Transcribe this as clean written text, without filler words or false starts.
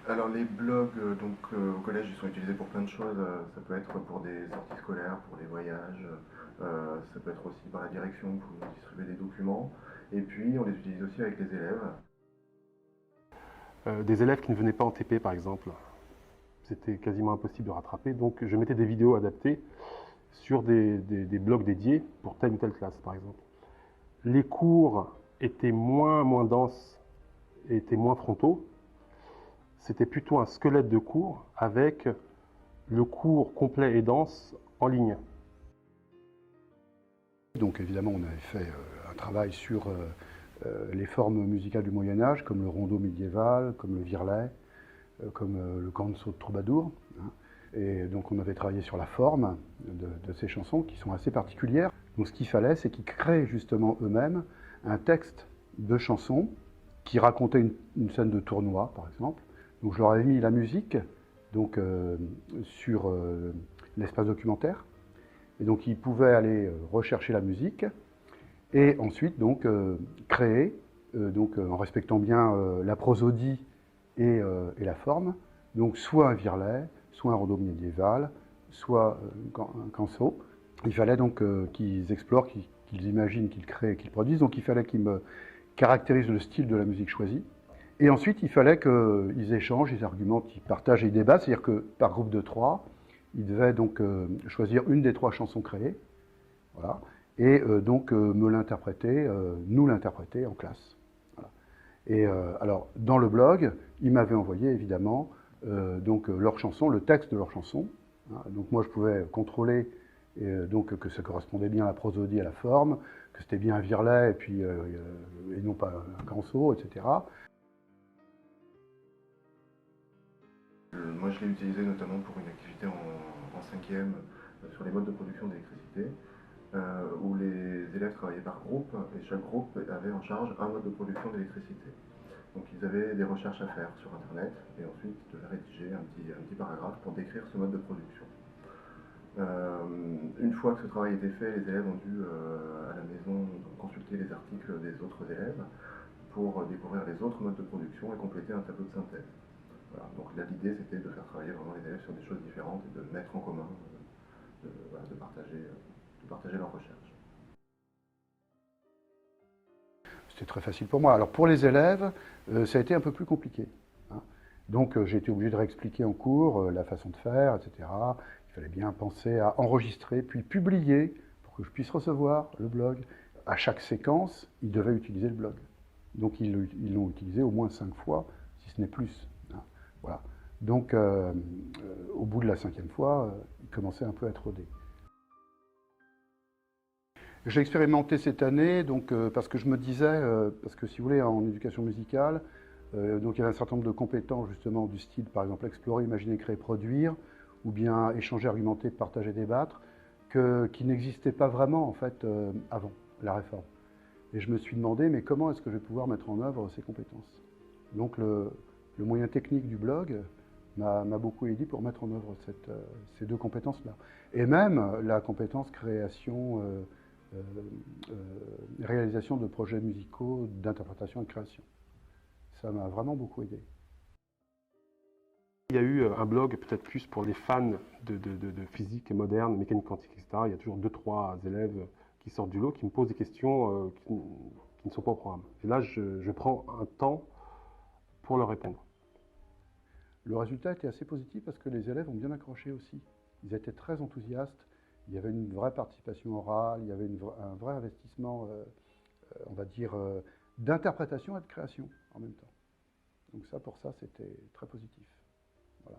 Alors les blogs au collège ils sont utilisés pour plein de choses. Ça peut être pour des sorties scolaires, pour des voyages, ça peut être aussi par la direction pour distribuer des documents. Et puis on les utilise aussi avec les élèves. Des élèves qui ne venaient pas en TP par exemple, c'était quasiment impossible de rattraper, donc je mettais des vidéos adaptées sur des blogs dédiés pour telle ou telle classe par exemple. Les cours étaient moins denses, étaient moins frontaux. C'était plutôt un squelette de cours avec le cours complet et dense en ligne. Donc évidemment, on avait fait un travail sur les formes musicales du Moyen-Âge, comme le rondeau médiéval, comme le virlet, comme le canso de troubadour. Hein. Et donc on avait travaillé sur la forme de ces chansons qui sont assez particulières. Donc ce qu'il fallait, c'est qu'ils créent justement eux-mêmes un texte de chanson qui racontait une scène de tournoi, par exemple. Donc je leur avais mis la musique donc, sur l'espace documentaire. Et donc ils pouvaient aller rechercher la musique et ensuite donc créer, en respectant bien la prosodie et la forme, donc soit un virlet, soit un rondeau médiéval, soit un canso. Il fallait donc qu'ils explorent, qu'ils imaginent, qu'ils créent, qu'ils produisent. Donc il fallait qu'ils me caractérisent le style de la musique choisie. Et ensuite, il fallait qu'ils échangent, ils argumentent, ils partagent et ils débattent. C'est-à-dire que par groupe de 3, ils devaient donc choisir une des 3 chansons créées, voilà, et donc me l'interpréter, nous l'interpréter en classe. Voilà. Et alors, dans le blog, ils m'avaient envoyé évidemment donc leur chanson, le texte de leur chanson. Hein, donc moi, je pouvais contrôler donc que ça correspondait bien à la prosodie, à la forme, que c'était bien un virlet et puis et non pas un canso, etc. Moi je l'ai utilisé notamment pour une activité en cinquième sur les modes de production d'électricité, où les élèves travaillaient par groupe et chaque groupe avait en charge un mode de production d'électricité. Donc ils avaient des recherches à faire sur internet et ensuite devaient rédiger un petit paragraphe pour décrire ce mode de production. Une fois que ce travail était fait, les élèves ont dû à la maison consulter les articles des autres élèves pour découvrir les autres modes de production et compléter un tableau de synthèse. Voilà. Donc là l'idée c'était de faire travailler vraiment les élèves sur des choses différentes et de mettre en commun, voilà, de partager leurs recherches. C'était très facile pour moi. Alors pour les élèves, ça a été un peu plus compliqué. Hein. Donc j'ai été obligé de réexpliquer en cours la façon de faire, etc. Il fallait bien penser à enregistrer, puis publier pour que je puisse recevoir le blog. À chaque séquence, ils devaient utiliser le blog. Donc ils l'ont utilisé au moins 5 fois, si ce n'est plus. Hein. Voilà. Donc au bout de la 5e fois, ils commençaient un peu à être rodés. J'ai expérimenté cette année donc, parce que je me disais, parce que si vous voulez, en éducation musicale, donc il y avait un certain nombre de compétences justement du style, par exemple, explorer, imaginer, créer, produire, ou bien échanger, argumenter, partager, débattre, qui n'existaient pas vraiment en fait avant la réforme. Et je me suis demandé, mais comment est-ce que je vais pouvoir mettre en œuvre ces compétences? Donc le moyen technique du blog m'a beaucoup aidé pour mettre en œuvre ces 2 compétences-là. Et même la compétence création, réalisation de projets musicaux, d'interprétation et de création. Ça m'a vraiment beaucoup aidé. Il y a eu un blog peut-être plus pour les fans de physique moderne, mécanique quantique, etc. Il y a toujours 2-3 élèves qui sortent du lot, qui me posent des questions qui ne sont pas au programme. Et là, je prends un temps pour leur répondre. Le résultat était assez positif parce que les élèves ont bien accroché aussi. Ils étaient très enthousiastes. Il y avait une vraie participation orale, il y avait un vrai investissement, on va dire, d'interprétation et de création en même temps. Donc ça, pour ça, c'était très positif. Voilà.